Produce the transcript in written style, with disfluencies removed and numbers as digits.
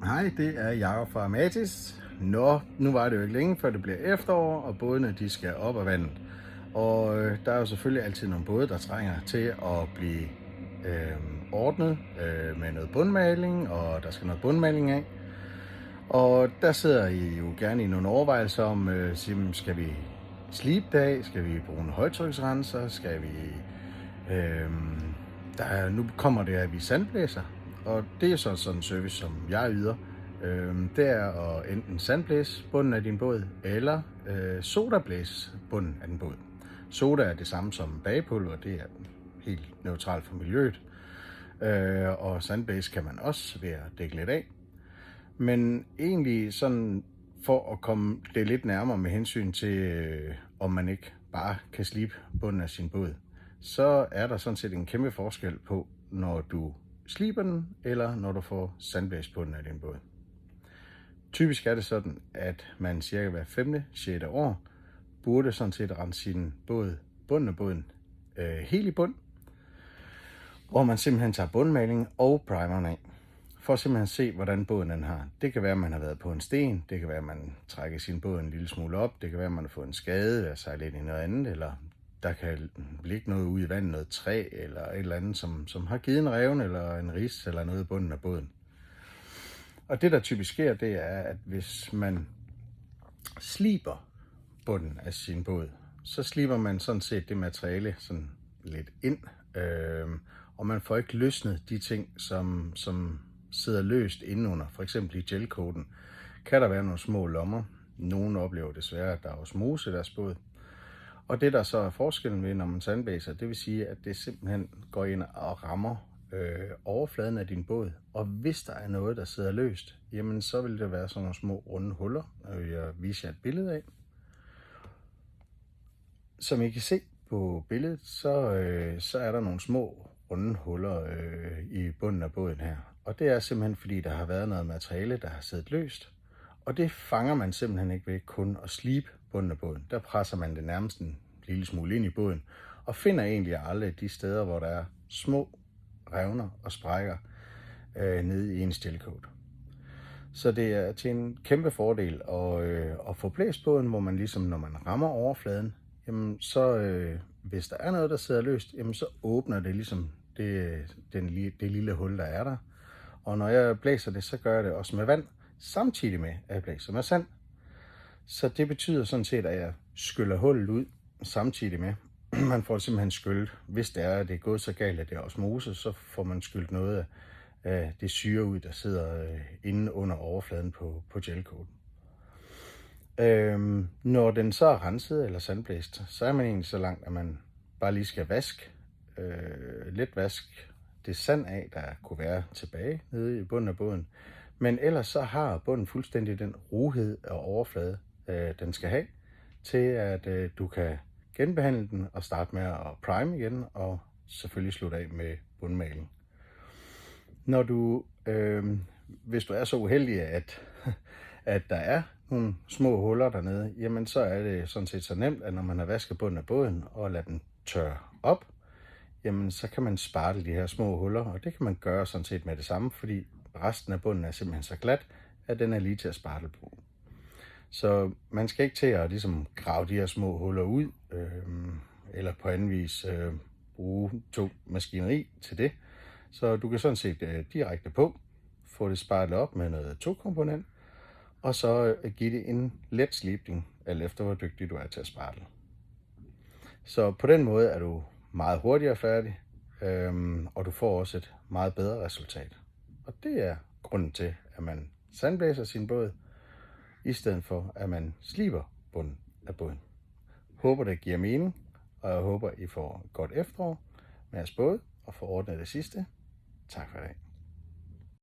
Hej, det er Jakob fra Matis. Nu var det jo ikke længe, før det bliver efterår, og bådene de skal op af vandet. Og der er jo selvfølgelig altid nogle både, der trænger til at blive ordnet med noget bundmaling, og der skal noget bundmaling af. Og der sidder I jo gerne i nogle overvejelser om, skal vi slibe det af? Skal vi bruge en højtryksrenser? Skal vi... nu kommer det, at vi sandblæser. Og det er sådan en service, som jeg yder. Det er at enten sandblæse bunden af din båd, eller sodablæse bunden af din båd. Soda er det samme som bagepulver, det er helt neutralt for miljøet. Og sandblæse kan man også ved at dække lidt af. Men egentlig sådan for at komme det lidt nærmere med hensyn til, om man ikke bare kan slibe bunden af sin båd, så er der sådan set en kæmpe forskel på, når du sliber den, eller når du får sandblæst bunden af din båd. Typisk er det sådan, at man cirka hver 5.-6. år burde sådan set rense sin båd, bunden af båden, helt i bund, hvor man simpelthen tager bundmaling og primeren af, for at simpelthen se, hvordan båden den har. Det kan være, at man har været på en sten, det kan være, at man trækker sin båd en lille smule op, det kan være, at man har fået en skade ved at sejle ind i noget andet, eller der kan ligge noget ude i vandet, noget træ eller et eller andet, som har givet en revne eller en ris eller noget i bunden af båden. Og det, der typisk sker, det er, at hvis man sliber bunden af sin båd, så sliber man sådan set det materiale sådan lidt ind, og man får ikke løsnet de ting, som sidder løst indenunder. For eksempel i gelcoaten kan der være nogle små lommer. Nogle oplever desværre, at der er osmose i deres båd. Og det, der så er forskellen ved, når man sandblæser, det vil sige, at det simpelthen går ind og rammer overfladen af din båd. Og hvis der er noget, der sidder løst, jamen så vil det være sådan nogle små runde huller, jeg viser jer et billede af. Som I kan se på billedet, så er der nogle små runde huller i bunden af båden her. Og det er simpelthen fordi, der har været noget materiale, der har siddet løst. Og det fanger man simpelthen ikke ved kun at slibe bunden af båden. Der presser man det nærmest en lille smule ind i båden, og finder egentlig aldrig de steder, hvor der er små revner og sprækker nede i ens gelcoat. Så det er til en kæmpe fordel at få blæst båden, hvor man ligesom, når man rammer overfladen, jamen så hvis der er noget, der sidder løst, jamen så åbner det ligesom det lille hul, der er der. Og når jeg blæser det, så gør jeg det også med vand, samtidig med at jeg blæser med sand. Så det betyder sådan set, at jeg skyller hullet ud samtidig med. Man får simpelthen skyllet, hvis det er gået så galt, at det er osmose, så får man skyllet noget af det syre ud, der sidder inde under overfladen på gelcoaten. Når den så er renset eller sandblæst, så er man egentlig så langt, at man bare lige skal lidt vaske det sand af, der kunne være tilbage nede i bunden af båden. Men ellers så har bunden fuldstændig den rohed og overflade, den skal have, til at du kan genbehandle den og starte med at prime igen, og selvfølgelig slutte af med bundmaling. Når du, hvis du er så uheldig, at der er nogle små huller dernede, jamen så er det sådan set så nemt, at når man har vasket bunden af båden og lader den tørre op, jamen så kan man spartle de her små huller, og det kan man gøre sådan set med det samme, fordi resten af bunden er simpelthen så glat, at den er lige til at spartle på. Så man skal ikke til at ligesom grave de her små huller ud, eller på anden vis bruge tung maskineri til det. Så du kan sådan set direkte på, få det spartlet op med noget togkomponent, og så give det en let slibning, alt efter hvor dygtig du er til at spartle. Så på den måde er du meget hurtigere færdig, og du får også et meget bedre resultat. Og det er grunden til, at man sandblæser sin båd, i stedet for at man sliber bunden af båden. Håber det giver mening, og jeg håber I får godt efterår med jeres båd og får ordnet det sidste. Tak for i dag.